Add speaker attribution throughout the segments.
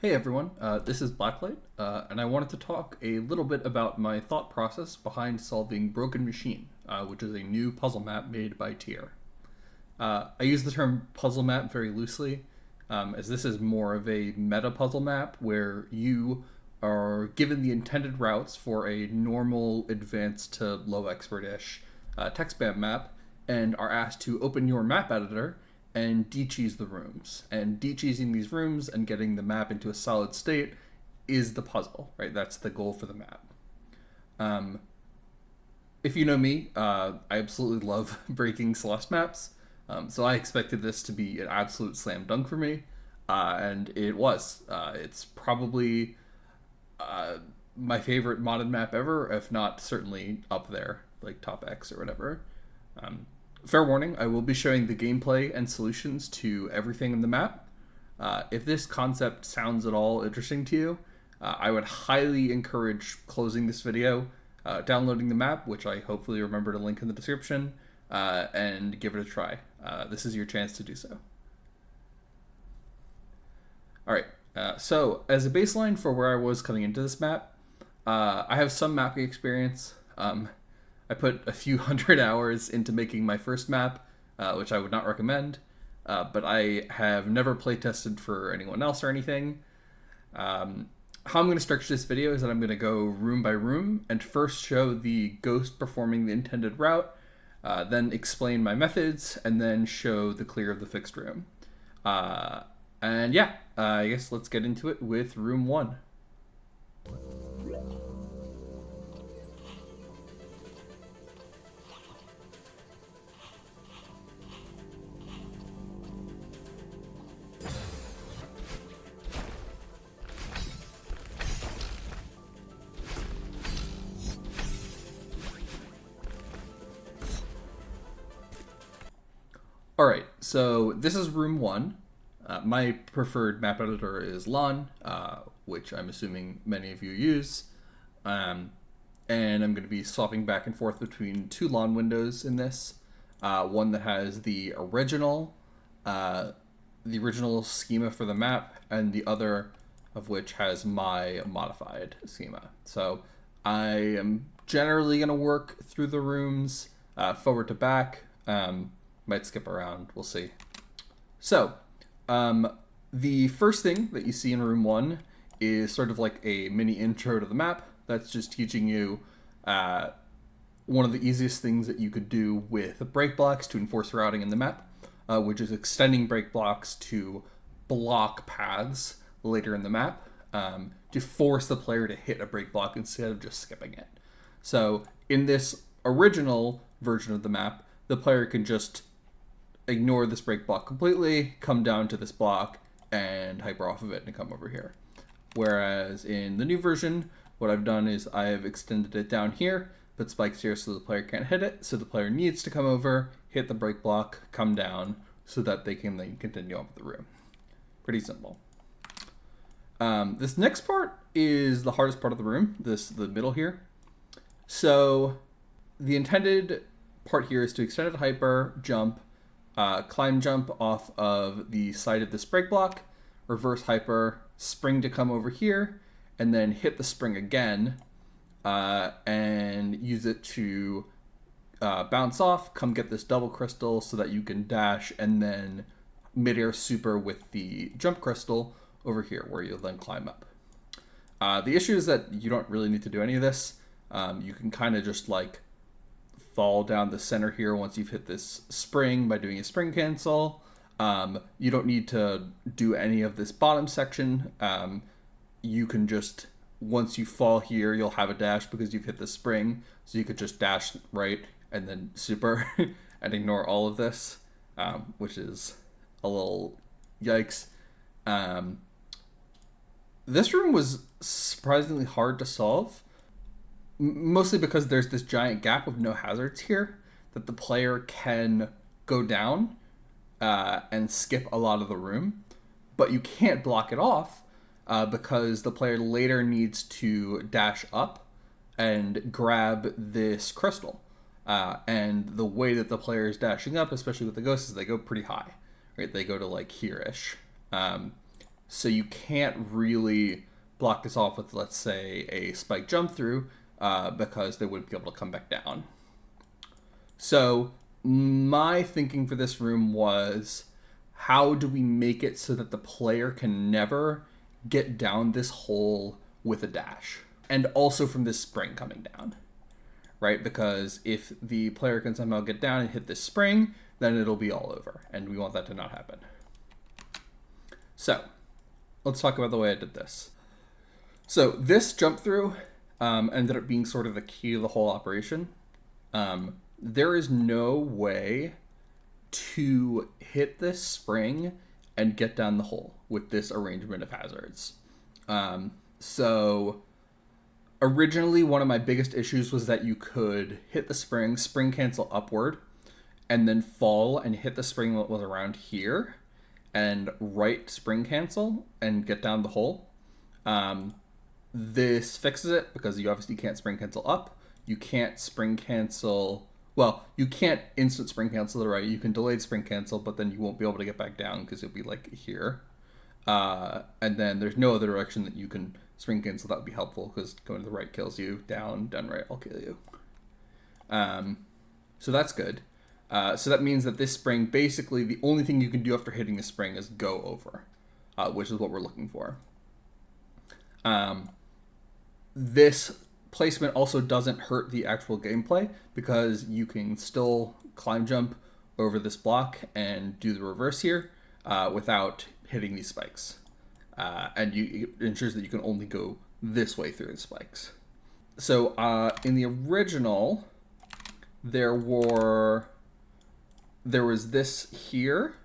Speaker 1: Hey everyone, this is Blacklight, and I wanted to talk a little bit about my thought process behind solving Broken Machine, which is a new puzzle map made by Tier. I use the term puzzle map very loosely, as this is more of a meta puzzle map where you are given the intended routes for a normal, advanced to low expert-ish text spam map, and are asked to open your map editor and de-cheese the rooms. And de-cheesing these rooms and getting the map into a solid state is the puzzle, right? That's the goal for the map. If you know me, I absolutely love breaking Celeste maps. So I expected this to be an absolute slam dunk for me, and it was. It's probably my favorite modded map ever, if not certainly up there, like top X or whatever. Fair warning, I will be showing the gameplay and solutions to everything in the map. If this concept sounds at all interesting to you, I would highly encourage closing this video, downloading the map, which I hopefully remember to link in the description, and give it a try. This is your chance to do so. Alright, so as a baseline for where I was coming into this map, I have some mapping experience. I put a few hundred hours into making my first map, which I would not recommend, but I have never playtested for anyone else or anything. How I'm going to structure this video is that I'm going to go room by room and first show the ghost performing the intended route, then explain my methods, and then show the clear of the fixed room. And yeah, I guess let's get into it with room 1. Alright, so this is room 1. My preferred map editor is Lawn, which I'm assuming many of you use. And I'm going to be swapping back and forth between two Lawn windows in this. One that has the original schema for the map, and the other of which has my modified schema. So I am generally going to work through the rooms forward to back. Might skip around, we'll see. So, the first thing that you see in room 1 is sort of like a mini intro to the map. That's just teaching you one of the easiest things that you could do with break blocks to enforce routing in the map, which is extending break blocks to block paths later in the map to force the player to hit a break block instead of just skipping it. So, in this original version of the map, the player can just ignore this break block completely, come down to this block, and hyper off of it and come over here. Whereas in the new version, what I've done is I've extended it down here, put spikes here so the player can't hit it, so the player needs to come over, hit the break block, come down, so that they can then continue on with the room. Pretty simple. This next part is the hardest part of the room, the middle here. So the intended part here is to extend it hyper, jump, climb jump off of the side of this break block, reverse hyper, spring to come over here, and then hit the spring again, and use it to bounce off, come get this double crystal so that you can dash, and then midair super with the jump crystal over here where you'll then climb up. The issue is that you don't really need to do any of this. You can kind of just like fall down the center here once you've hit this spring by doing a spring cancel. You don't need to do any of this bottom section. You can just, once you fall here, you'll have a dash because you've hit the spring. So you could just dash right and then super and ignore all of this, which is a little yikes. This room was surprisingly hard to solve. Mostly because there's this giant gap of no hazards here that the player can go down and skip a lot of the room, but you can't block it off because the player later needs to dash up and grab this crystal. And the way that the player is dashing up, especially with the ghosts, is they go pretty high, right? They go to like here-ish. So you can't really block this off with, let's say, a spike jump through, because they wouldn't be able to come back down. So my thinking for this room was, how do we make it so that the player can never get down this hole with a dash? And also from this spring coming down, right? Because if the player can somehow get down and hit this spring, then it'll be all over, and we want that to not happen. So let's talk about the way I did this. So this jump through ended up being sort of the key to the whole operation. There is no way to hit this spring and get down the hole with this arrangement of hazards. So originally, one of my biggest issues was that you could hit the spring cancel upward, and then fall and hit the spring that was around here, and right spring cancel and get down the hole. This fixes it because you obviously can't spring cancel up. You can't spring cancel. Well, you can't instant spring cancel to the right. You can delayed spring cancel, but then you won't be able to get back down because it'll be like here. And then there's no other direction that you can spring cancel that would be helpful, because going to the right kills you, down right will kill you. So that's good. So that means that this spring, basically the only thing you can do after hitting the spring is go over, which is what we're looking for. This placement also doesn't hurt the actual gameplay, because you can still climb jump over this block and do the reverse here without hitting these spikes. And it ensures that you can only go this way through the spikes. So in the original, there was this here.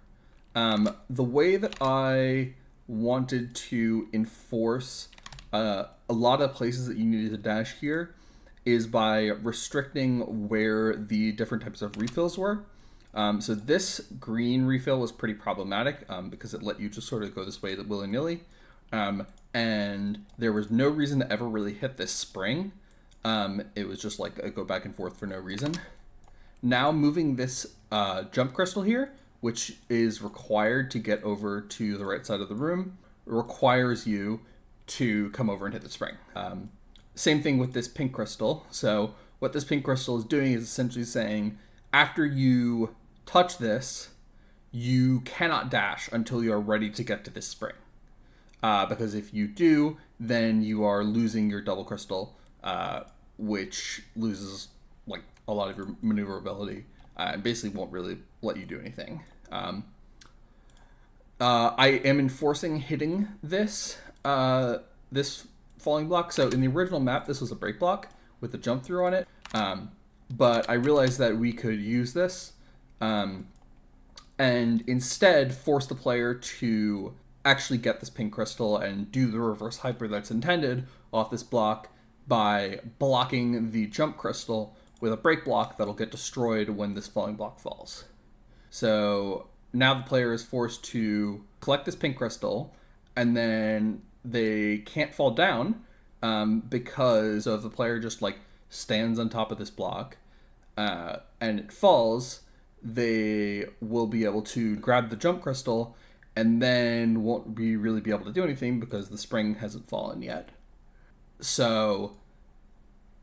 Speaker 1: The way that I wanted to enforce a lot of places that you needed to dash here is by restricting where the different types of refills were. So this green refill was pretty problematic because it let you just sort of go this way willy-nilly. And there was no reason to ever really hit this spring. It was just like a go back and forth for no reason. Now moving this jump crystal here, which is required to get over to the right side of the room, requires you to come over and hit the spring. Same thing with this pink crystal. So what this pink crystal is doing is essentially saying, after you touch this, you cannot dash until you are ready to get to this spring. Because if you do, then you are losing your double crystal, which loses like a lot of your maneuverability and basically won't really let you do anything. I am enforcing hitting this this falling block. So in the original map, this was a break block with a jump through on it. But I realized that we could use this and instead force the player to actually get this pink crystal and do the reverse hyper that's intended off this block by blocking the jump crystal with a break block that'll get destroyed when this falling block falls. So now the player is forced to collect this pink crystal, and then they can't fall down because of the player just like stands on top of this block and it falls. They will be able to grab the jump crystal and then won't really be able to do anything because the spring hasn't fallen yet. So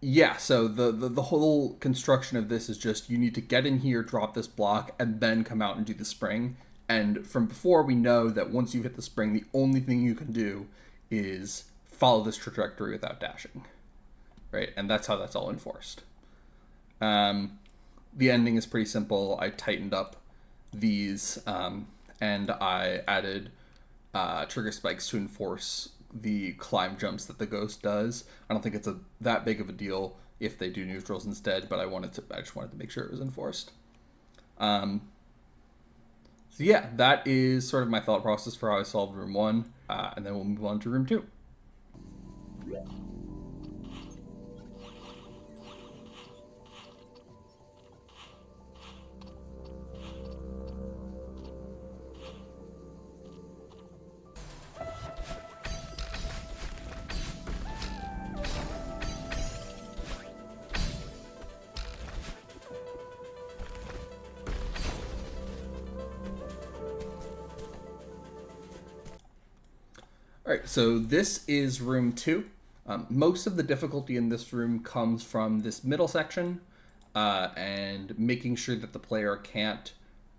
Speaker 1: yeah, so the whole construction of this is just you need to get in here, drop this block, and then come out and do the spring. And from before, we know that once you hit the spring, the only thing you can do is follow this trajectory without dashing, right? And that's how that's all enforced. The ending is pretty simple. I tightened up these and I added trigger spikes to enforce the climb jumps that the ghost does. I don't think it's that big of a deal if they do neutrals instead, but I just wanted to make sure it was enforced. So yeah, that is sort of my thought process for how I solved room 1, and then we'll move on to room 2. All right, so this is room 2. Most of the difficulty in this room comes from this middle section and making sure that the player can't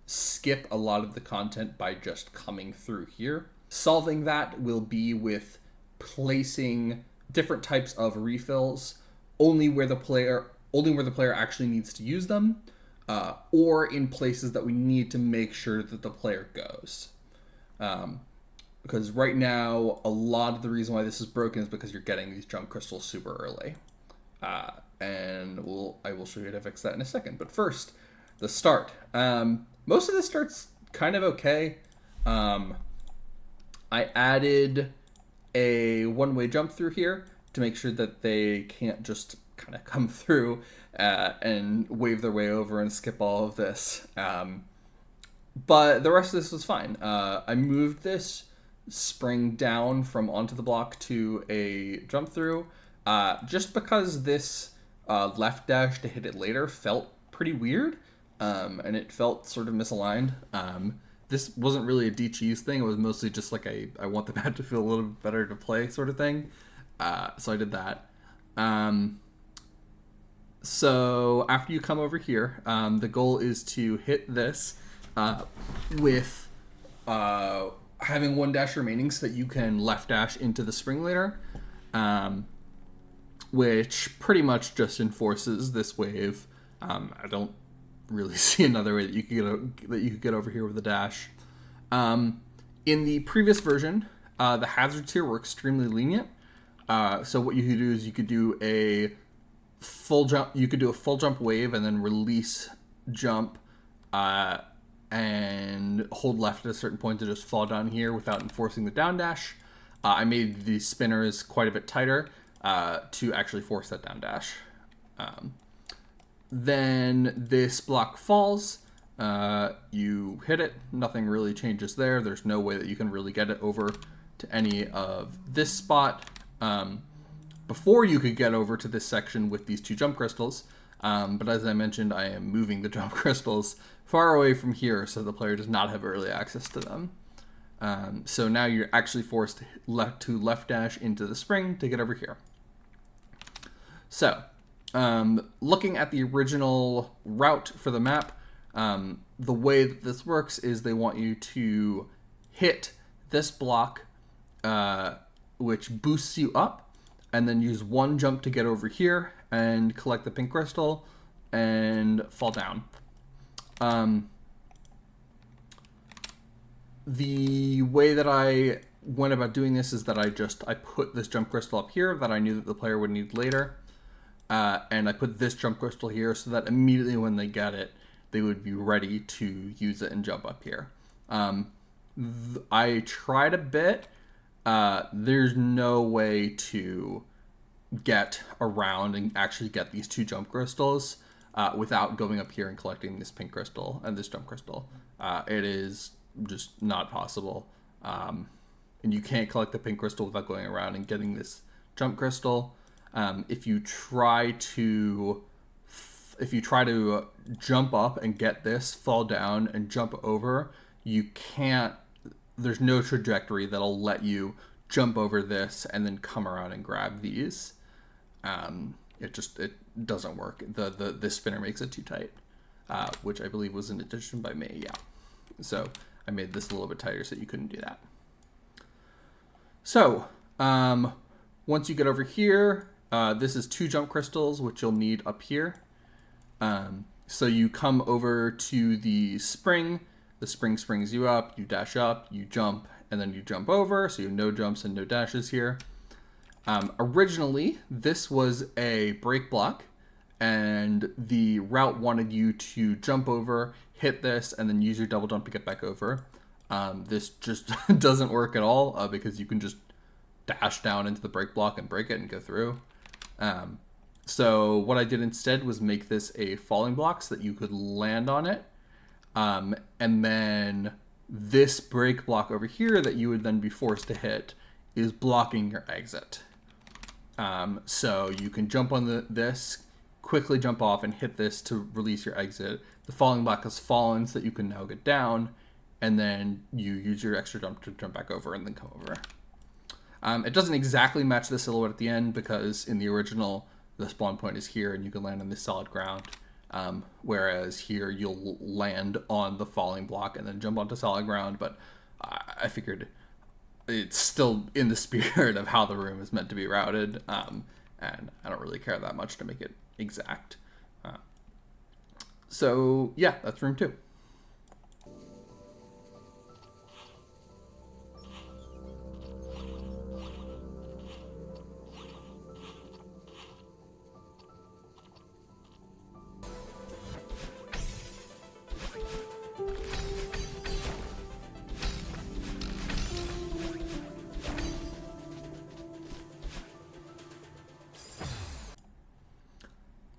Speaker 1: skip a lot of the content by just coming through here. Solving that will be with placing different types of refills only where the player actually needs to use them, or in places that we need to make sure that the player goes. Because right now, a lot of the reason why this is broken is because you're getting these jump crystals super early. And I will show you how to fix that in a second. But first, the start. Most of this start's kind of okay. I added a one-way jump through here to make sure that they can't just kind of come through and wave their way over and skip all of this. But the rest of this was fine. I moved this spring down from onto the block to a jump through just because this left dash to hit it later felt pretty weird, and it felt sort of misaligned. This wasn't really a D-cheese thing. It was mostly just like I want the map to feel a little bit better to play sort of thing. So I did that. So after you come over here, the goal is to hit this with having one dash remaining so that you can left dash into the spring later, which pretty much just enforces this wave. I don't really see another way that you could get over here with a dash. In the previous version, the hazards here were extremely lenient. So what you could do is you could do a full jump. You could do a full jump wave and then release jump, and hold left at a certain point to just fall down here without enforcing the down dash. I made the spinners quite a bit tighter to actually force that down dash. Then this block falls. You hit it. Nothing really changes there. There's no way that you can really get it over to any of this spot. Before you could get over to this section with these 2 jump crystals. But as I mentioned, I am moving the jump crystals far away from here so the player does not have early access to them. So now you're actually forced to left dash into the spring to get over here. So, looking at the original route for the map, the way that this works is they want you to hit this block, which boosts you up, and then use one jump to get over here and collect the pink crystal and fall down. The way that I went about doing this is that I put this jump crystal up here that I knew that the player would need later. And I put this jump crystal here so that immediately when they get it, they would be ready to use it and jump up here. I tried a bit. There's no way to get around and actually get these 2 jump crystals without going up here and collecting this pink crystal and this jump crystal. It is just not possible. And you can't collect the pink crystal without going around and getting this jump crystal. If you try to jump up and get this, fall down and jump over, you can't. There's no trajectory that'll let you jump over this and then come around and grab these. It doesn't work. The spinner makes it too tight, which I believe was an addition by me. Yeah, so I made this a little bit tighter so you couldn't do that. So once you get over here, this is 2 jump crystals, which you'll need up here. So you come over to the spring. The spring springs you up, you dash up, you jump, and then you jump over. So you have no jumps and no dashes here. Originally, this was a break block, and the route wanted you to jump over, hit this, and then use your double jump to get back over. This just doesn't work at all because you can just dash down into the break block and break it and go through. So what I did instead was make this a falling block so that you could land on it. And then this break block over here that you would then be forced to hit is blocking your exit. So you can jump on this, quickly jump off and hit this to release your exit. The falling block has fallen so that you can now get down, and then you use your extra jump to jump back over and then come over. It doesn't exactly match the silhouette at the end because in the original, the spawn point is here and you can land on this solid ground. Whereas here you'll land on the falling block and then jump onto solid ground. But I figured it's still in the spirit of how the room is meant to be routed. And I don't really care that much to make it exact. So yeah, that's room 2.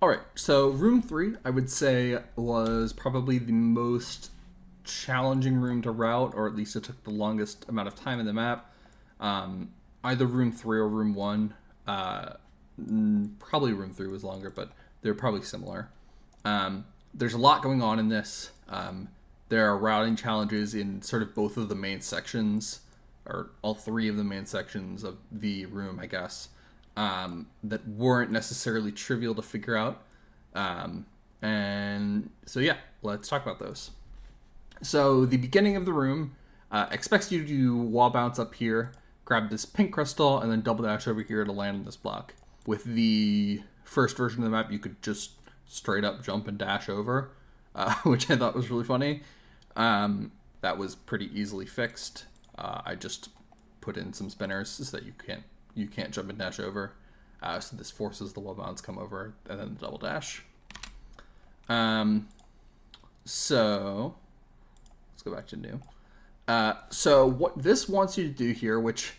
Speaker 1: All right, so room 3, I would say, was probably the most challenging room to route, or at least it took the longest amount of time in the map. Either room 3 or room 1. Probably room 3 was longer, but they're probably similar. There's a lot going on in this. There are routing challenges in sort of both of the main sections, or all 3 of the main sections of the room, I guess. That weren't necessarily trivial to figure out. And so yeah, let's talk about those. So the beginning of the room expects you to wall bounce up here, grab this pink crystal, and then double dash over here to land on this block. With the first version of the map, you could just straight up jump and dash over, which I thought was really funny. That was pretty easily fixed. I just put in some spinners so that you can't jump and dash over. So this forces the wall bounce come over and then the double dash. So let's go back to new. So what this wants you to do here, which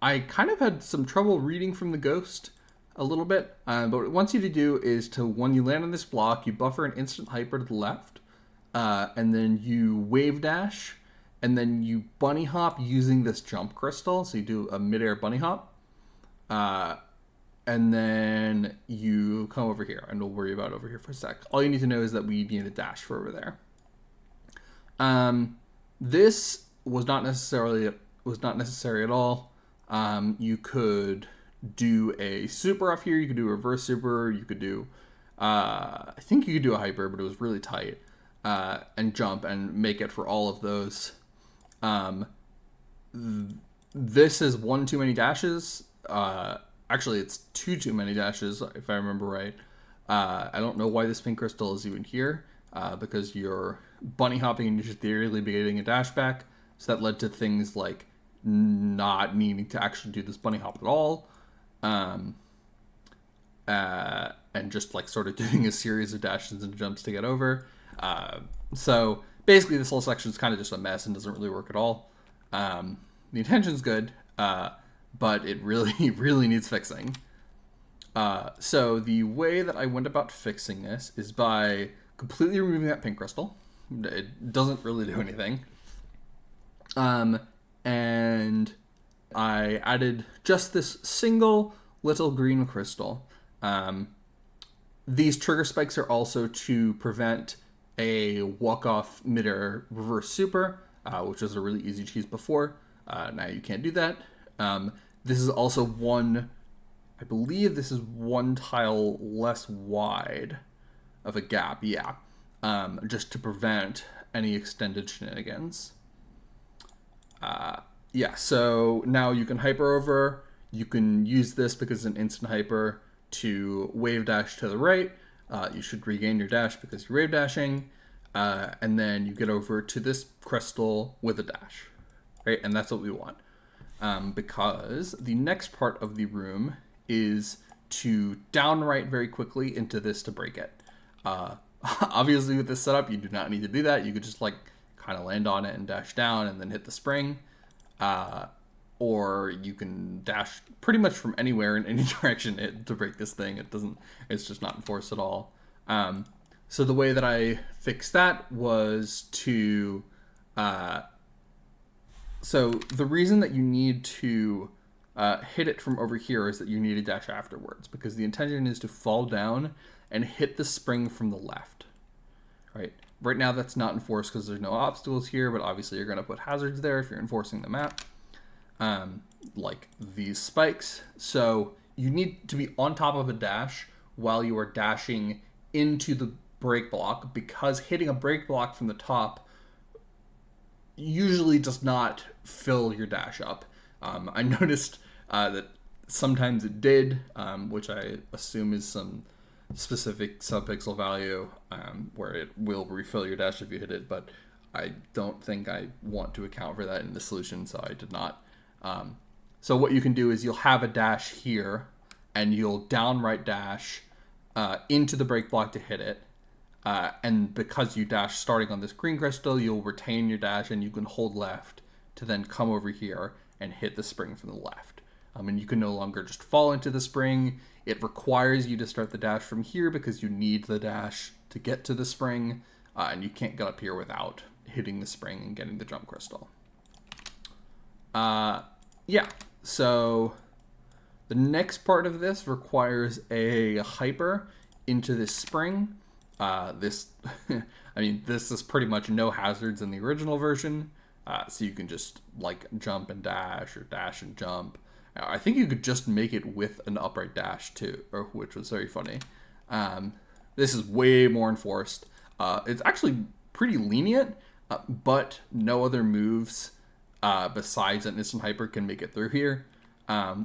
Speaker 1: I kind of had some trouble reading from the ghost a little bit, but what it wants you to do is to, when you land on this block, you buffer an instant hyper to the left, and then you wave dash, and then you bunny hop using this jump crystal. So you do a midair bunny hop. And then you come over here, and we'll worry about over here for a sec. All you need to know is that we need a dash for over there. This was not necessary at all. You could do a super off here. You could do a reverse super. You could do, I think you could do a hyper, but it was really tight. And jump and make it for all of those. This is 1 too many dashes. Actually, it's 2 too many dashes, if I remember right. I don't know why this pink crystal is even here, because you're bunny hopping and you should theoretically be getting a dash back. So that led to things like not needing to actually do this bunny hop at all. And just like sort of doing a series of dashes and jumps to get over. So basically this whole section is kind of just a mess and doesn't really work at all. The intention's good. But it really, really needs fixing. So the way that I went about fixing this is by completely removing that pink crystal. It doesn't really do anything. And I added just this single little green crystal. These trigger spikes are also to prevent a walk-off midair reverse super, which was a really easy cheese before. Now you can't do that. This is also I believe this is 1 tile less wide of a gap, yeah. Just to prevent any extended shenanigans. Yeah, so now you can hyper over. You can use this because it's an instant hyper to wave dash to the right. You should regain your dash because you're wave dashing. And then you get over to this crystal with a dash, right? And that's what we want. Because the next part of the room is to downright very quickly into this to break it. Obviously with this setup, you do not need to do that. You could just like kind of land on it and dash down and then hit the spring. Or you can dash pretty much from anywhere in any direction to break this thing. It's just not enforced at all. So the way that I fixed that was to, so the reason that you need to hit it from over here is that you need a dash afterwards, because the intention is to fall down and hit the spring from the left, right? Right now that's not enforced because there's no obstacles here, but obviously you're going to put hazards there if you're enforcing the map. like these spikes. So you need to be on top of a dash while you are dashing into the break block, because hitting a break block from the top usually does not fill your dash up. I noticed that sometimes it did, which I assume is some specific subpixel value where it will refill your dash if you hit it, but I don't think I want to account for that in the solution, so I did not. So what you can do is you'll have a dash here, and you'll downright dash into the break block to hit it. And because you dash starting on this green crystal, you'll retain your dash, and you can hold left to then come over here and hit the spring from the left. And you can no longer just fall into the spring. It requires you to start the dash from here because you need the dash to get to the spring, and you can't get up here without hitting the spring and getting the jump crystal. Yeah, so the next part of this requires a hyper into this spring. This, I mean, this is pretty much no hazards in the original version, so you can just like jump and dash or dash and jump. I think you could just make it with an upright dash too, which was very funny. This is way more enforced. It's actually pretty lenient, but no other moves besides an instant hyper can make it through here,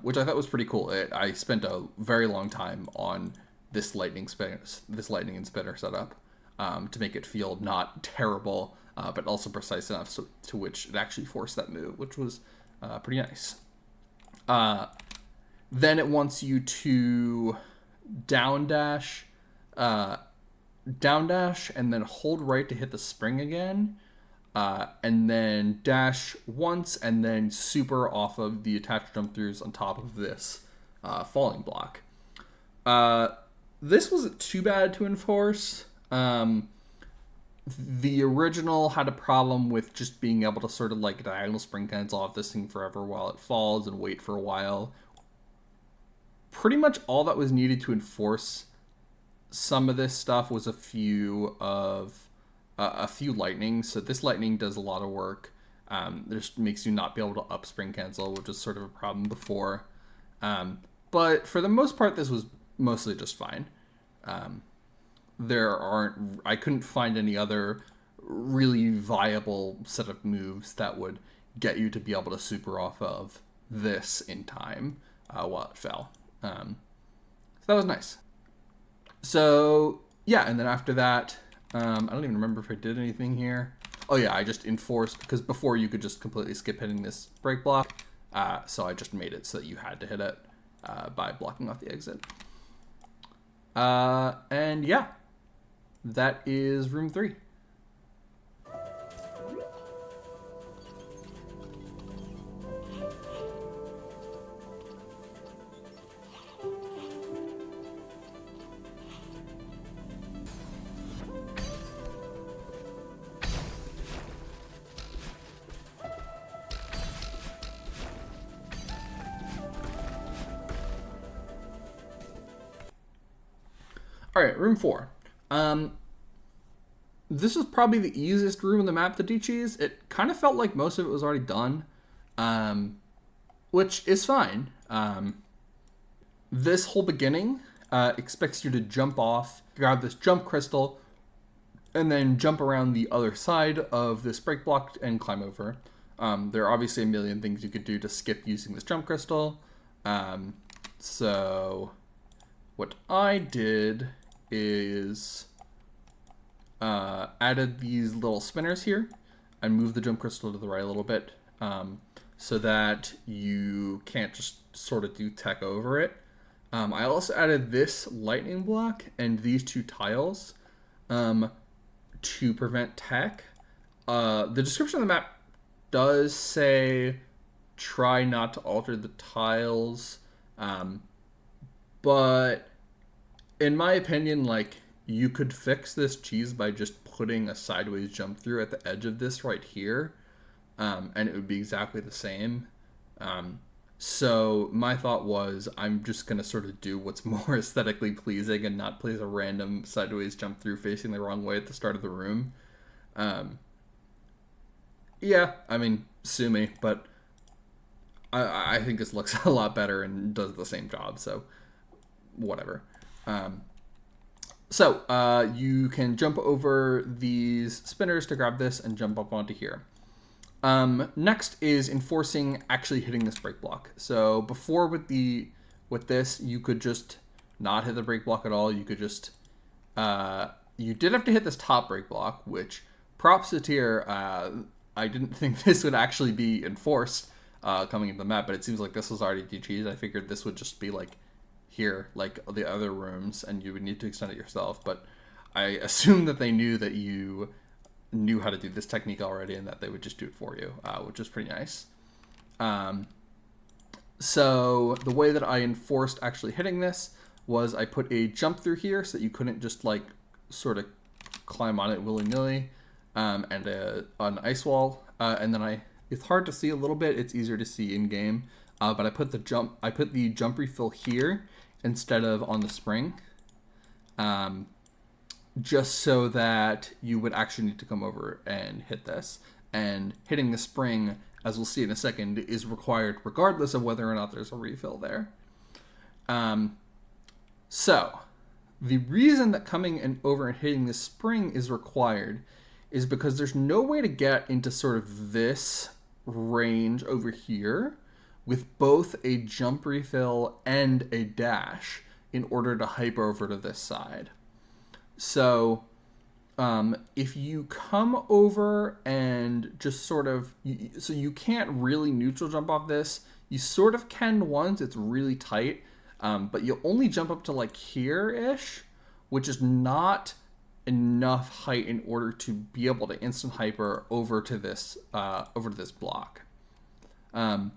Speaker 1: which I thought was pretty cool. I spent a very long time on this lightning and spinner setup to make it feel not terrible, but also precise enough to which it actually forced that move, which was pretty nice. Then it wants you to down dash, and then hold right to hit the spring again, and then dash once, and then super off of the attached jump throughs on top of this falling block. This wasn't too bad to enforce. The original had a problem with just being able to sort of like diagonal spring cancel off this thing forever while it falls and wait for a while. Pretty much all that was needed to enforce some of this stuff was a few lightnings. So this lightning does a lot of work. This makes you not be able to up spring cancel, which was sort of a problem before. But for the most part, this was mostly just fine. I couldn't find any other really viable set of moves that would get you to be able to super off of this in time while it fell. So that was nice. So yeah, and then after that, I don't even remember if I did anything here. Oh yeah, I just enforced, because before you could just completely skip hitting this break block. So I just made it so that you had to hit it by blocking off the exit. And yeah, that is room 3. All right, room 4. This is probably the easiest room in the map to de-cheese. It kind of felt like most of it was already done, which is fine. This whole beginning expects you to jump off, grab this jump crystal, and then jump around the other side of this break block and climb over. There are obviously a million things you could do to skip using this jump crystal. So what I did is added these little spinners here and moved the jump crystal to the right a little bit, so that you can't just sort of do tech over it. I also added this lightning block and these 2 tiles to prevent tech. The description of the map does say try not to alter the tiles, but in my opinion, like, you could fix this cheese by just putting a sideways jump through at the edge of this right here, and it would be exactly the same. So my thought was, I'm just going to sort of do what's more aesthetically pleasing and not place a random sideways jump through facing the wrong way at the start of the room. Yeah, I mean, sue me, but I think this looks a lot better and does the same job, so whatever. So you can jump over these spinners to grab this and jump up onto here. Next is enforcing actually hitting this break block. So before with this, you could just not hit the break block at all. You could just you did have to hit this top break block, which props to tier. I didn't think this would actually be enforced coming into the map, but it seems like this was already DG'd. I figured this would just be like here, like the other rooms, and you would need to extend it yourself. But I assume that they knew that you knew how to do this technique already and that they would just do it for you, which is pretty nice. So the way that I enforced actually hitting this was I put a jump through here so that you couldn't just like sort of climb on it willy-nilly, and an ice wall, and then it's hard to see a little bit, it's easier to see in game, but I put the jump refill here instead of on the spring, just so that you would actually need to come over and hit this. And hitting the spring, as we'll see in a second, is required regardless of whether or not there's a refill there. So the reason that coming over and hitting this spring is required is because there's no way to get into sort of this range over here with both a jump refill and a dash in order to hyper over to this side. So if you come over and just sort of, so you can't really neutral jump off this. You sort of can once, it's really tight, but you'll only jump up to like here-ish, which is not enough height in order to be able to instant hyper over to this block. And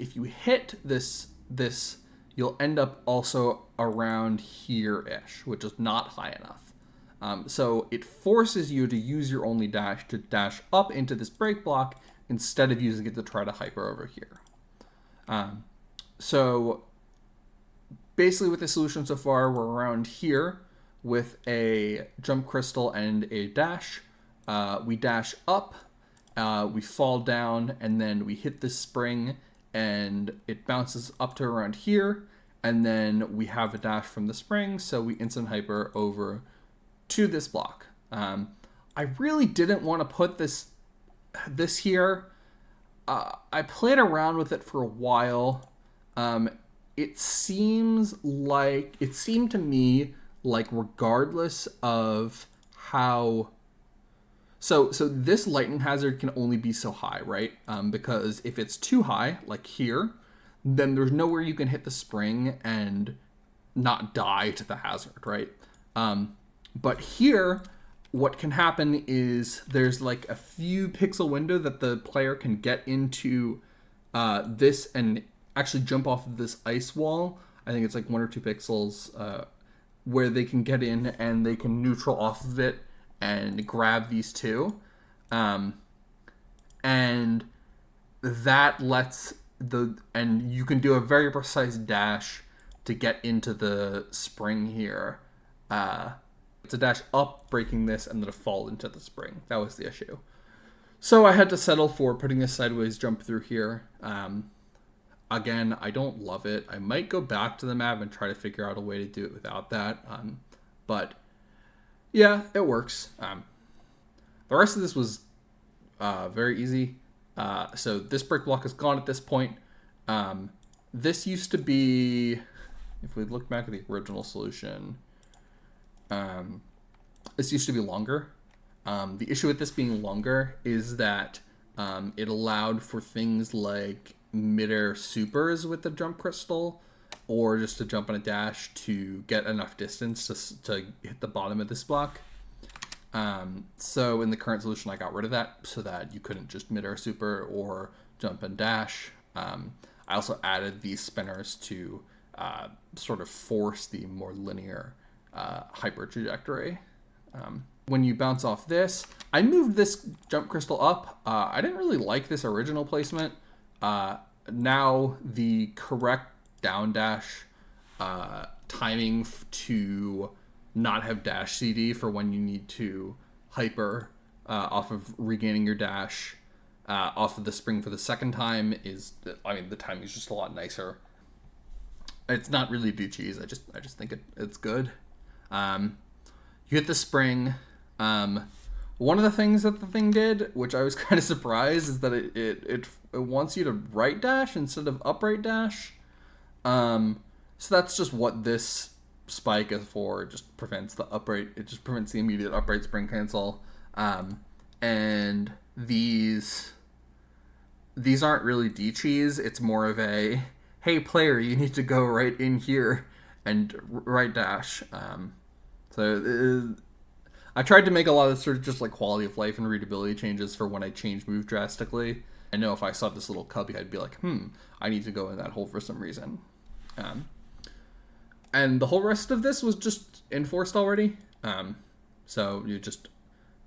Speaker 1: if you hit this, you'll end up also around here-ish, which is not high enough. So it forces you to use your only dash to dash up into this break block instead of using it to try to hyper over here. So basically with the solution so far, we're around here with a jump crystal and a dash. We dash up, we fall down, and then we hit this spring and it bounces up to around here, and then we have a dash from the spring, so we instant hyper over to this block. I really didn't want to put this here. I played around with it for a while. It seemed to me like regardless of how, so this lightning hazard can only be so high, right? Because if it's too high, like here, then there's nowhere you can hit the spring and not die to the hazard, right? But here, what can happen is there's like a few pixel window that the player can get into this and actually jump off of this ice wall. I think it's like 1 or 2 pixels where they can get in and they can neutral off of it and grab these two. And that lets and you can do a very precise dash to get into the spring here. It's a dash up, breaking this, and then a fall into the spring. That was the issue. So I had to settle for putting a sideways jump through here. Again, I don't love it. I might go back to the map and try to figure out a way to do it without that. But yeah, it works. The rest of this was very easy. So this brick block is gone at this point. This used to be, if we look back at the original solution, this used to be longer. The issue with this being longer is that it allowed for things like midair supers with the jump crystal, or just to jump on a dash to get enough distance to hit the bottom of this block. So in the current solution, I got rid of that so that you couldn't just midair super or jump and dash. I also added these spinners to sort of force the more linear hyper trajectory. When you bounce off this, I moved this jump crystal up. I didn't really like this original placement. Now the correct down dash timing to not have dash CD for when you need to hyper off of regaining your dash off of the spring for the second time is, I mean, the timing is just a lot nicer. It's not really do cheese. I just think it's good. You hit the spring. One of the things that the thing did, which I was kind of surprised, is that it wants you to right dash instead of upright dash. So that's just what this spike is for. It just prevents the upright. It just prevents the immediate upright spring cancel. And these aren't really D cheese. It's more of a, hey player, you need to go right in here and right dash. I tried to make a lot of sort of just like quality of life and readability changes for when I change move drastically. I know if I saw this little cubby, I'd be like, I need to go in that hole for some reason. And the whole rest of this was just enforced already. So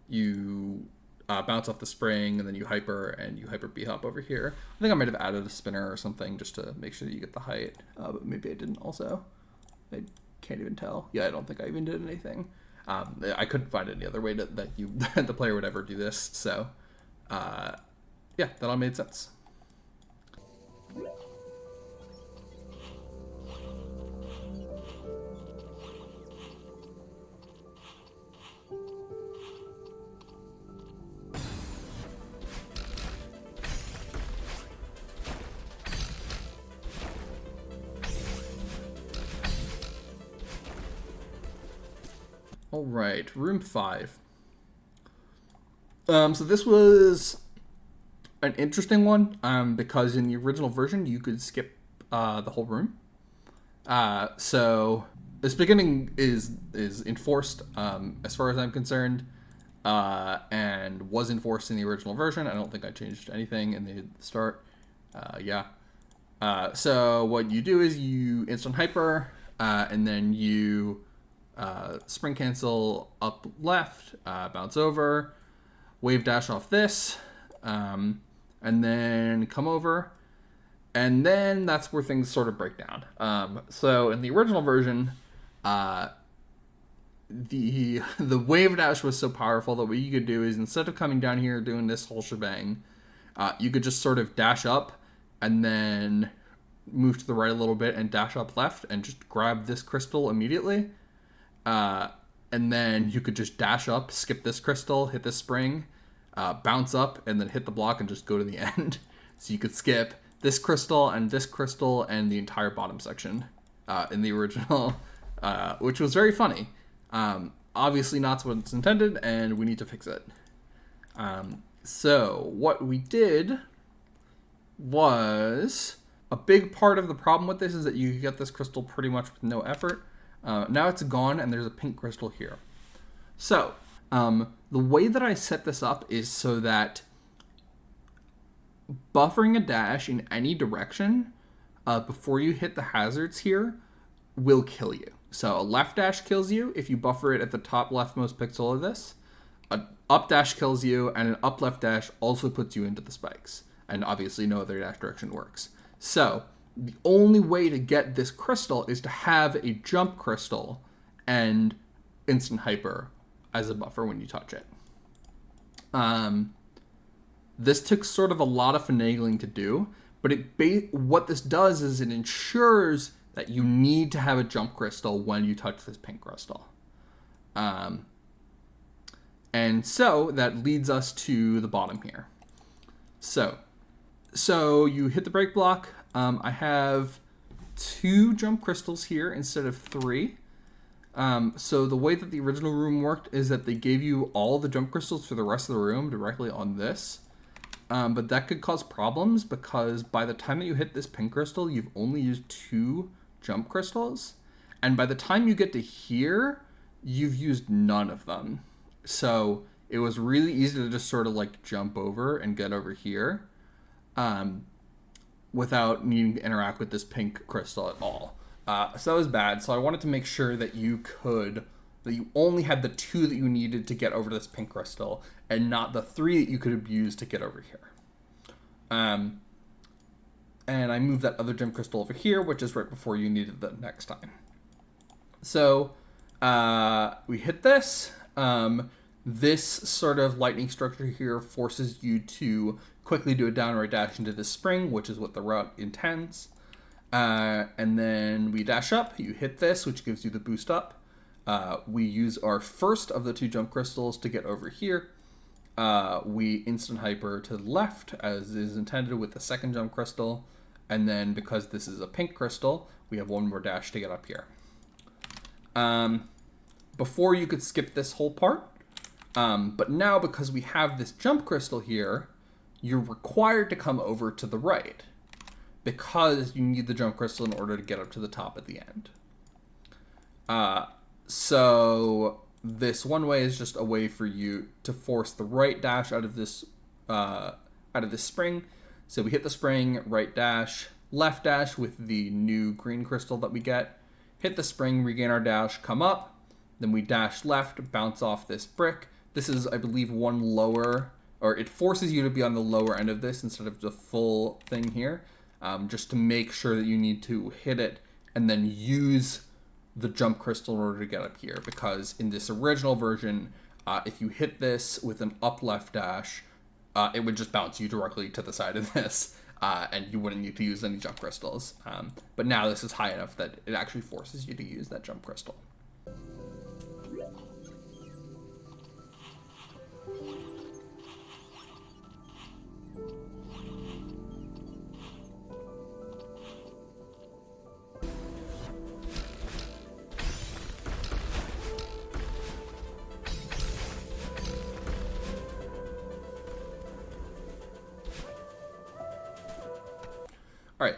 Speaker 1: you bounce off the spring, and then you hyper B hop over here. I think I might have added a spinner or something just to make sure that you get the height, but maybe I didn't also. I can't even tell. Yeah, I don't think I even did anything. I couldn't find any other way that the player would ever do this. So, yeah, that all made sense. All right, room 5. So this was an interesting one because in the original version you could skip the whole room. So this beginning is enforced as far as I'm concerned, and was enforced in the original version. I don't think I changed anything in the start. So what you do is you instant hyper, and then you spring cancel up left, bounce over, wave dash off this, and then come over, and then that's where things sort of break down. So in the original version, the wave dash was so powerful that what you could do is, instead of coming down here doing this whole shebang, you could just sort of dash up and then move to the right a little bit and dash up left and just grab this crystal immediately. And then you could just dash up, skip this crystal, hit this spring, bounce up, and then hit the block and just go to the end. So you could skip this crystal and the entire bottom section in the original, which was very funny. Obviously not what's intended, and we need to fix it. So what we did was, a big part of the problem with this is that you get this crystal pretty much with no effort. Now it's gone, and there's a pink crystal here. So, the way that I set this up is so that buffering a dash in any direction before you hit the hazards here will kill you. So a left dash kills you if you buffer it at the top leftmost pixel of this. An up dash kills you, and an up left dash also puts you into the spikes. And obviously no other dash direction works. So the only way to get this crystal is to have a jump crystal and instant hyper as a buffer when you touch it. This took sort of a lot of finagling to do, but what this does is it ensures that you need to have a jump crystal when you touch this pink crystal. And so that leads us to the bottom here. So you hit the break block. I have 2 jump crystals here instead of 3. So the way that the original room worked is that they gave you all the jump crystals for the rest of the room directly on this. But that could cause problems because by the time that you hit this pink crystal, you've only used 2 jump crystals. And by the time you get to here, you've used none of them. So it was really easy to just sort of like jump over and get over here. Without needing to interact with this pink crystal at all. So that was bad. So I wanted to make sure that you only had the 2 that you needed to get over this pink crystal, and not the 3 that you could have used to get over here. And I moved that other gem crystal over here, which is right before you needed the next time. So we hit this. This sort of lightning structure here forces you to quickly do a downward dash into this spring, which is what the route intends. And then we dash up, you hit this, which gives you the boost up. We use our first of the 2 jump crystals to get over here. We instant hyper to the left, as is intended with the second jump crystal. And then because this is a pink crystal, we have 1 more dash to get up here. Before you could skip this whole part, but now because we have this jump crystal here, you're required to come over to the right, because you need the jump crystal in order to get up to the top at the end. So this one way is just a way for you to force the right dash out of this spring. So we hit the spring, right dash, left dash with the new green crystal that we get, hit the spring, regain our dash, come up, then we dash left, bounce off this brick. This is, I believe, one lower, or it forces you to be on the lower end of this instead of the full thing here, just to make sure that you need to hit it and then use the jump crystal in order to get up here. Because in this original version, if you hit this with an up left dash, it would just bounce you directly to the side of this, and you wouldn't need to use any jump crystals. But now this is high enough that it actually forces you to use that jump crystal. All right,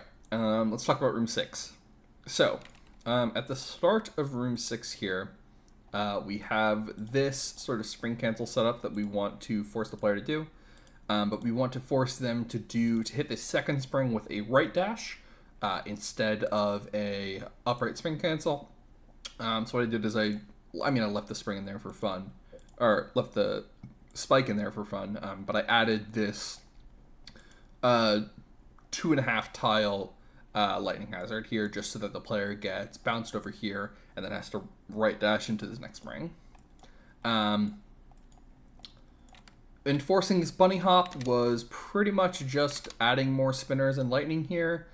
Speaker 1: let's talk about room 6. So, at the start of room 6 here, we have this sort of spring cancel setup that we want to force the player to do, but we want to force them to hit the second spring with a right dash instead of a upright spring cancel. So what I did is I left the spring in there for fun, or left the spike in there for fun, but I added this 2.5 tile lightning hazard here, just so that the player gets bounced over here and then has to right dash into this next spring. Enforcing this bunny hop was pretty much just adding more spinners and lightning here,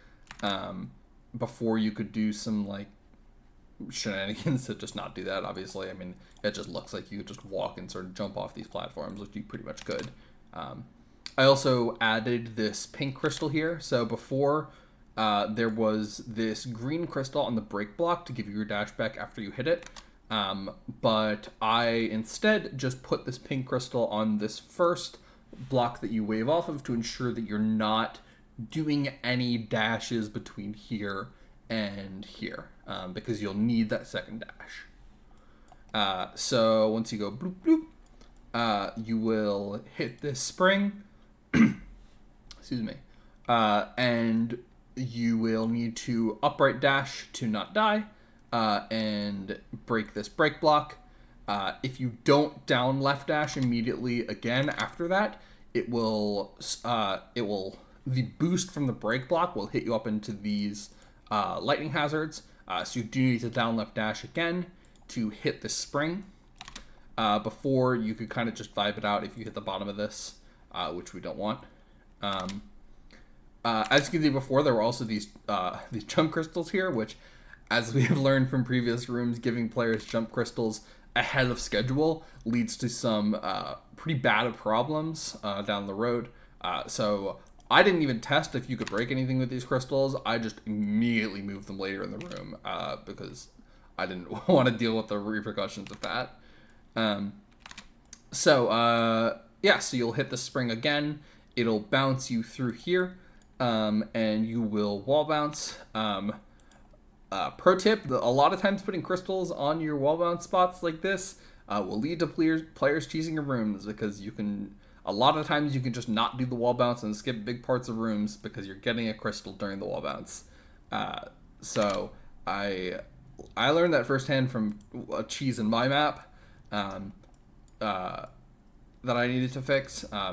Speaker 1: before you could do some like shenanigans to just not do that. Obviously, I mean, it just looks like you could just walk and sort of jump off these platforms, which you pretty much could. I also added this pink crystal here. So before, there was this green crystal on the break block to give you your dash back after you hit it. But I instead just put this pink crystal on this first block that you wave off of to ensure that you're not doing any dashes between here and here, because you'll need that second dash. So once you go bloop bloop, you will hit this spring. Excuse me. And you will need to upright dash to not die, and break this break block. If you don't down left dash immediately again after that, the boost from the break block will hit you up into these lightning hazards. So you do need to down left dash again to hit the spring. Before, you could kind of just vibe it out if you hit the bottom of this, which we don't want. As you can see before, there were also these jump crystals here, which, as we have learned from previous rooms, giving players jump crystals ahead of schedule leads to some pretty bad problems down the road. So I didn't even test if you could break anything with these crystals. I just immediately moved them later in the room, because I didn't want to deal with the repercussions of that. So you'll hit the spring again. It'll bounce you through here, and you will wall bounce. Pro tip, a lot of times putting crystals on your wall bounce spots like this will lead to players cheesing your rooms, because a lot of times you can just not do the wall bounce and skip big parts of rooms because you're getting a crystal during the wall bounce. So I learned that firsthand from a cheese in my map that I needed to fix. I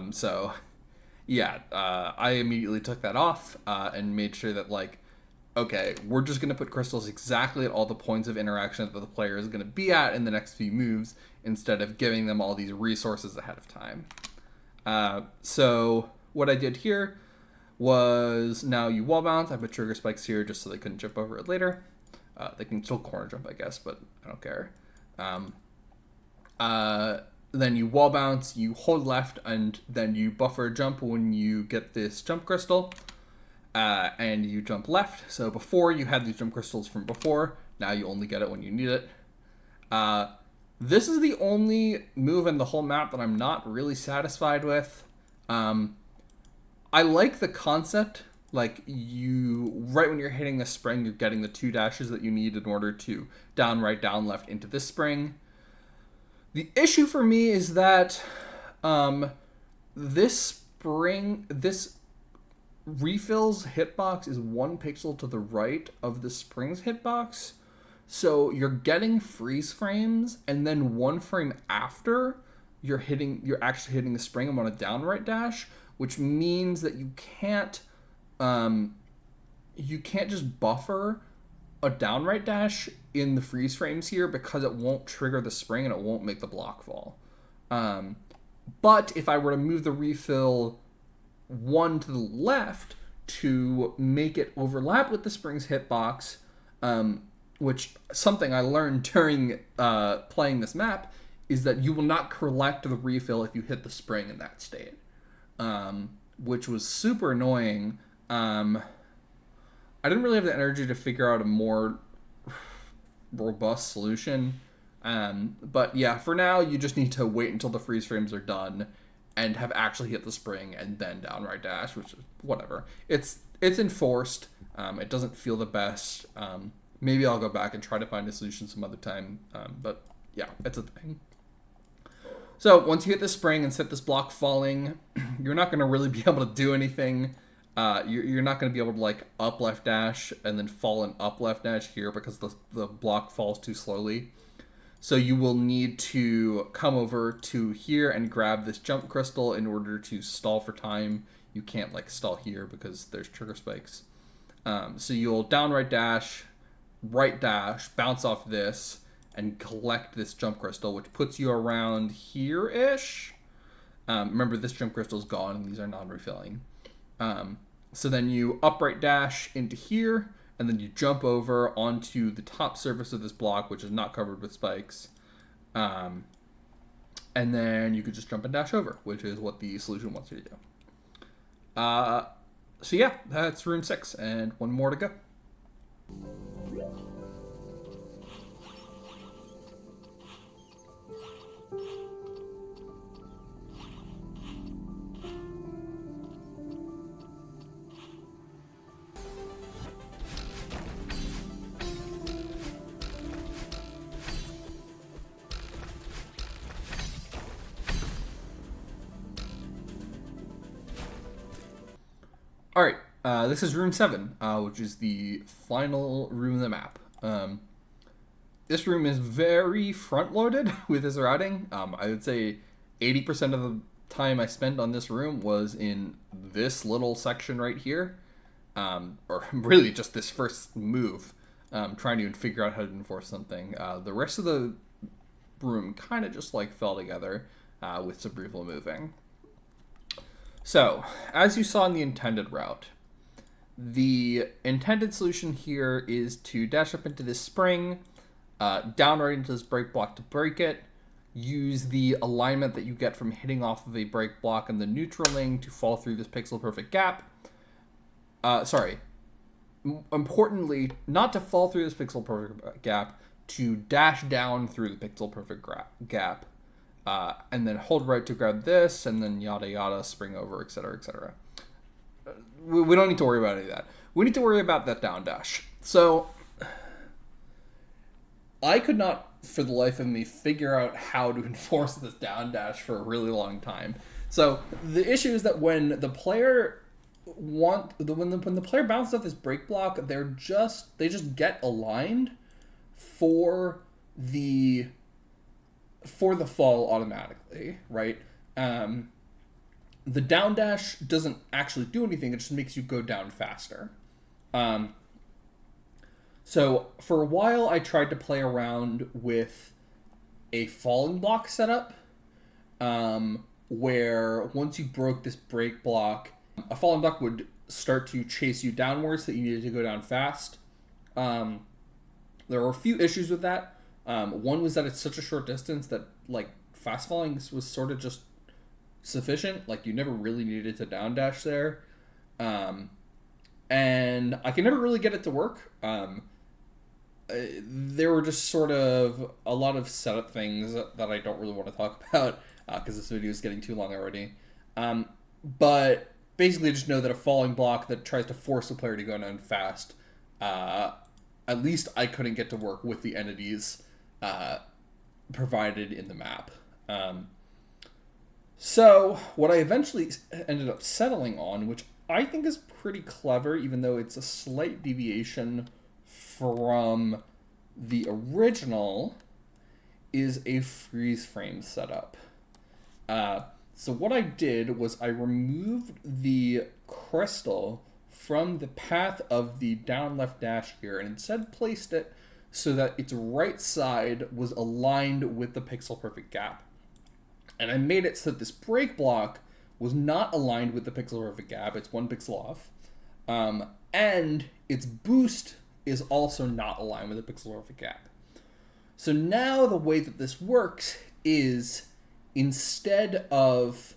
Speaker 1: immediately took that off and made sure that, like, okay, we're just going to put crystals exactly at all the points of interaction that the player is going to be at in the next few moves, instead of giving them all these resources ahead of time. So what I did here was now you wall bounce. I put trigger spikes here just so they couldn't jump over it later. They can still corner jump, I guess, but I don't care. Then you wall bounce, you hold left, and then you buffer a jump when you get this jump crystal. And you jump left. So before you had these jump crystals from before, now you only get it when you need it. This is the only move in the whole map that I'm not really satisfied with. I like the concept, like right when you're hitting the spring, you're getting the 2 dashes that you need in order to down, right, down, left into this spring. The issue for me is that this refill's hitbox is 1 pixel to the right of the spring's hitbox. So you're getting freeze frames, and then 1 frame after you're actually hitting the spring on a down right dash, which means that you can't just buffer a down right dash in the freeze frames here because it won't trigger the spring and it won't make the block fall. But if I were to move the refill 1 to the left to make it overlap with the spring's hitbox, which something I learned during playing this map is that you will not collect the refill if you hit the spring in that state, which was super annoying. I didn't really have the energy to figure out a more robust solution. But yeah, for now, you just need to wait until the freeze frames are done and have actually hit the spring and then downright dash, which is whatever. It's enforced. It doesn't feel the best. Maybe I'll go back and try to find a solution some other time. But yeah, it's a thing. So once you hit the spring and set this block falling, you're not going to really be able to do anything. You're not going to be able to like up left dash and then fall and up left dash here because the block falls too slowly. So you will need to come over to here and grab this jump crystal in order to stall for time. You can't like stall here because there's trigger spikes. So you'll down right dash, bounce off this, and collect this jump crystal, which puts you around here-ish. Remember, this jump crystal is gone, and these are non-refilling. So then you upright dash into here, and then you jump over onto the top surface of this block, which is not covered with spikes. And then you could just jump and dash over, which is what the solution wants you to do. So yeah, that's room 6, and 1 more to go. All right, this is room 7, which is the final room of the map. This room is very front-loaded with this routing. I would say 80% of the time I spent on this room was in this little section right here, or really just this first move, trying to figure out how to enforce something. The rest of the room kind of just like fell together with some brief moving. So, as you saw in the intended route, the intended solution here is to dash up into this spring, down right into this break block to break it, use the alignment that you get from hitting off of a break block and the neutraling to fall through this pixel perfect gap. Importantly, not to fall through this pixel perfect gap, to dash down through the pixel perfect gap. And then hold right to grab this, and then yada yada, spring over, etc., etc. We don't need to worry about any of that. We need to worry about that down dash. So, I could not, for the life of me, figure out how to enforce this down dash for a really long time. So, the issue is that when the player when the player bounces off this break block, they just get aligned for the fall automatically, right? The down dash doesn't actually do anything. It just makes you go down faster. So for a while, I tried to play around with a falling block setup, where once you broke this break block, a falling block would start to chase you downwards that you needed to go down fast. There were a few issues with that. One was that it's such a short distance that like fast falling was sort of just sufficient. Like you never really needed to down dash there. And I can never really get it to work. There were just sort of a lot of setup things that I don't really want to talk about because this video is getting too long already. But basically just know that a falling block that tries to force the player to go down fast, at least I couldn't get to work with the entities provided in the map. So what I eventually ended up settling on, which I think is pretty clever, even though it's a slight deviation from the original, is a freeze frame setup. So what I did was I removed the crystal from the path of the down left dash here and instead placed it so that its right side was aligned with the pixel perfect gap. And I made it so that this break block was not aligned with the pixel perfect gap. It's 1 pixel off. And its boost is also not aligned with the pixel perfect gap. So now the way that this works is instead of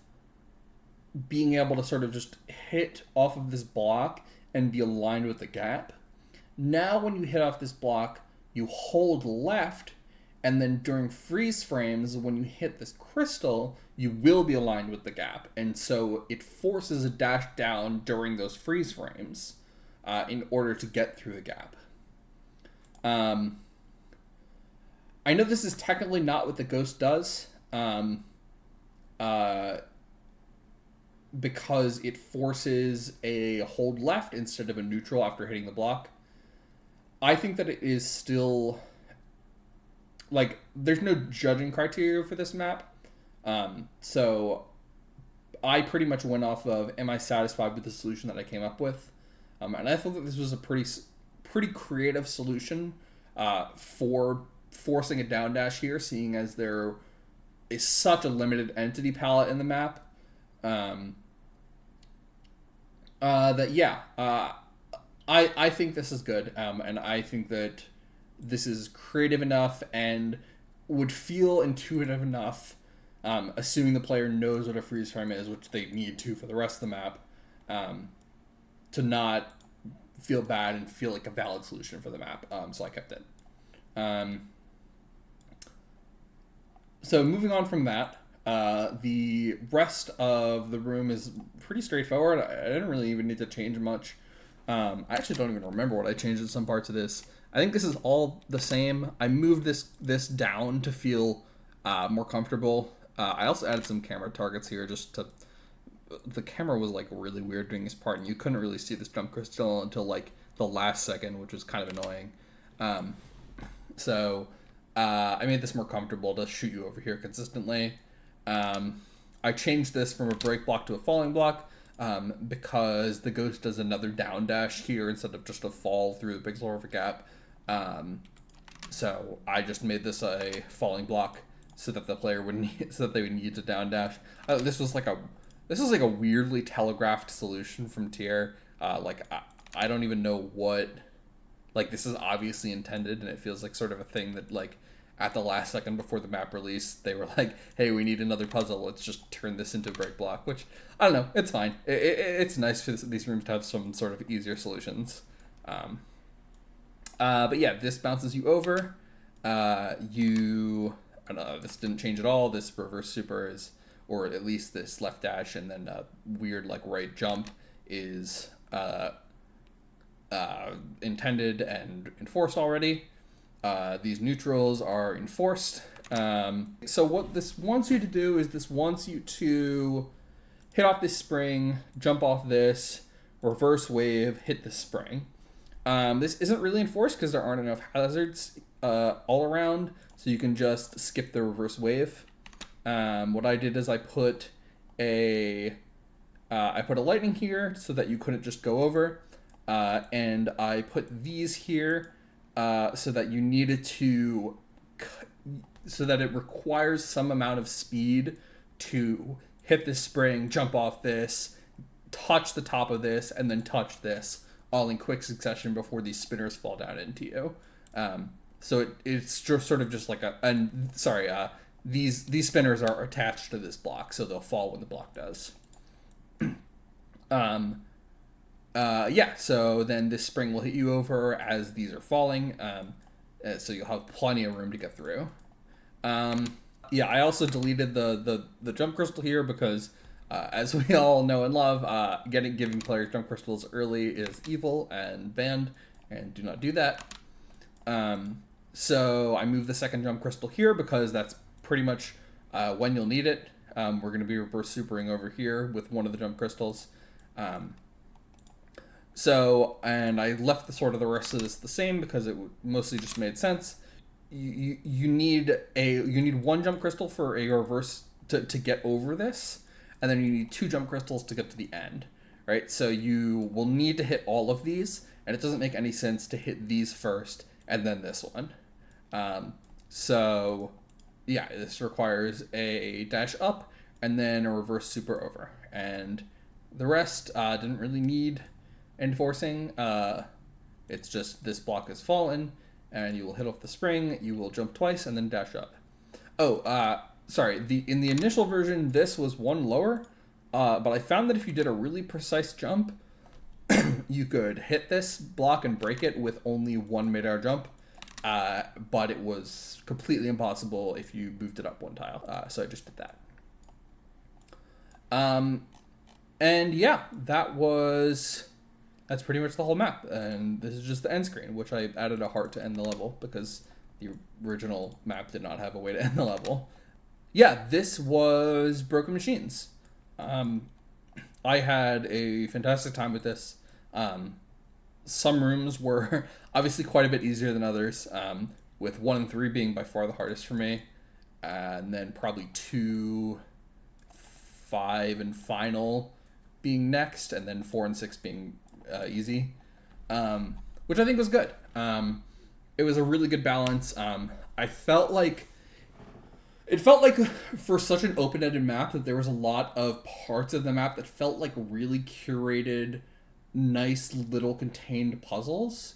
Speaker 1: being able to sort of just hit off of this block and be aligned with the gap, now when you hit off this block, you hold left, and then during freeze frames, when you hit this crystal, you will be aligned with the gap. And so it forces a dash down during those freeze frames in order to get through the gap. I know this is technically not what the ghost does, because it forces a hold left instead of a neutral after hitting the block. I think that it is still, like, there's no judging criteria for this map. So I pretty much went off of, am I satisfied with the solution that I came up with? And I thought that this was a pretty creative solution for forcing a down dash here, seeing as there is such a limited entity palette in the map. I think this is good, and I think that this is creative enough and would feel intuitive enough, assuming the player knows what a freeze frame is, which they need to for the rest of the map, to not feel bad and feel like a valid solution for the map. So I kept it. So moving on from that, the rest of the room is pretty straightforward. I didn't really even need to change much. I actually don't even remember what I changed in some parts of this. I think this is all the same. I moved this down to feel more comfortable. I also added some camera targets here just to... The camera was like really weird during this part, and you couldn't really see this jump crystal until like the last second, which was kind of annoying. So I made this more comfortable to shoot you over here consistently. I changed this from a break block to a falling block because the ghost does another down dash here instead of just a fall through the pixel perfect gap. So I just made this a falling block so that the player would need, so that they would need to down dash. This was like a weirdly telegraphed solution from Tier. I don't even know what, like, this is obviously intended, and it feels like sort of a thing that, like, at the last second before the map release, they were like, hey, we need another puzzle, let's just turn this into a break block, which, I don't know, it's fine. It's nice for these rooms to have some sort of easier solutions. But yeah, this bounces you over. I don't know, this didn't change at all. This reverse super is, or at least this left dash and then weird, like, right jump is intended and enforced already. These neutrals are enforced. So what this wants you to do is this wants you to hit off this spring, jump off this, reverse wave, hit the spring. This isn't really enforced because there aren't enough hazards all around, so you can just skip the reverse wave. What I did is I put a lightning here so that you couldn't just go over, and I put these here so that you needed to, so that it requires some amount of speed to hit this spring, jump off this, touch the top of this, and then touch this, all in quick succession before these spinners fall down into you. So it's just sort of just like these spinners are attached to this block, so they'll fall when the block does. So then this spring will hit you over as these are falling, so you'll have plenty of room to get through. I also deleted the jump crystal here because, as we all know and love, giving players jump crystals early is evil and banned, and do not do that. So I moved the second jump crystal here because that's pretty much when you'll need it. We're going to be reverse supering over here with one of the jump crystals. And I left the rest of this the same because it mostly just made sense. You need one jump crystal for a reverse to get over this, and then you need 2 jump crystals to get to the end, right? So you will need to hit all of these, and it doesn't make any sense to hit these first and then this one. This requires a dash up and then a reverse super over, and the rest didn't really need enforcing. It's just this block is fallen, and you will hit off the spring, you will jump twice, and then dash up. In the initial version, this was 1 lower, but I found that if you did a really precise jump, you could hit this block and break it with only 1 mid-air jump, but it was completely impossible if you moved it up 1 tile, so I just did that. That's pretty much the whole map, and this is just the end screen, which I added a heart to end the level because the original map did not have a way to end the level. This was Broken Machines. I had a fantastic time with this. Some rooms were obviously quite a bit easier than others, with 1 and 3 being by far the hardest for me, and then probably 2, 5, and final being next, and then 4 and 6 being easy, which I think was good. It was a really good balance. It felt like for such an open-ended map that there was a lot of parts of the map that felt like really curated, nice little contained puzzles,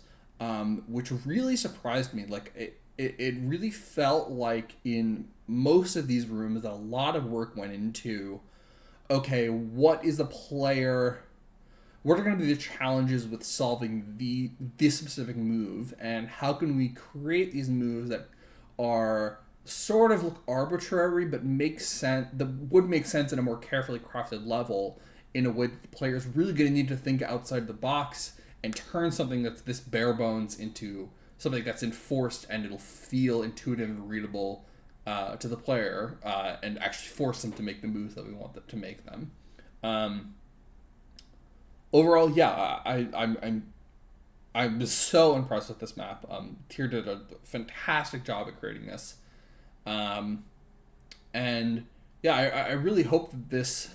Speaker 1: which really surprised me. Like it really felt like in most of these rooms that a lot of work went into, okay, what are going to be the challenges with solving this specific move, and how can we create these moves that are sort of look arbitrary but would make sense in a more carefully crafted level, in a way that the player's really going to need to think outside the box and turn something that's this bare bones into something that's enforced, and it'll feel intuitive and readable to the player, and actually force them to make the moves that we want them to make them. Overall, I'm so impressed with this map. Tyr did a fantastic job at creating this. I really hope that this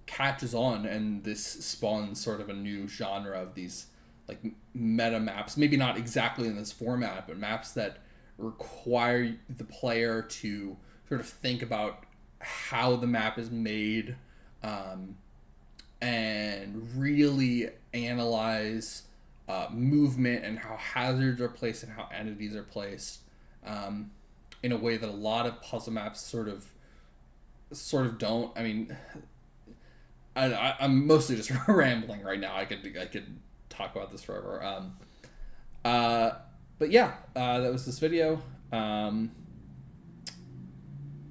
Speaker 1: catches on and this spawns sort of a new genre of these like meta maps. Maybe not exactly in this format, but maps that require the player to sort of think about how the map is made, and really analyze movement and how hazards are placed and how entities are placed, in a way that a lot of puzzle maps sort of don't. I mean, I'm mostly just rambling right now. I could talk about this forever. That was this video. I'm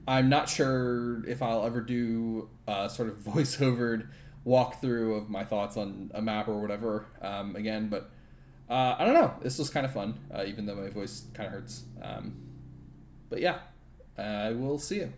Speaker 1: not sure if I'll ever do a sort of voiceovered walkthrough of my thoughts on a map or whatever again, but I don't know. This was kind of fun, even though my voice kind of hurts. I will see you.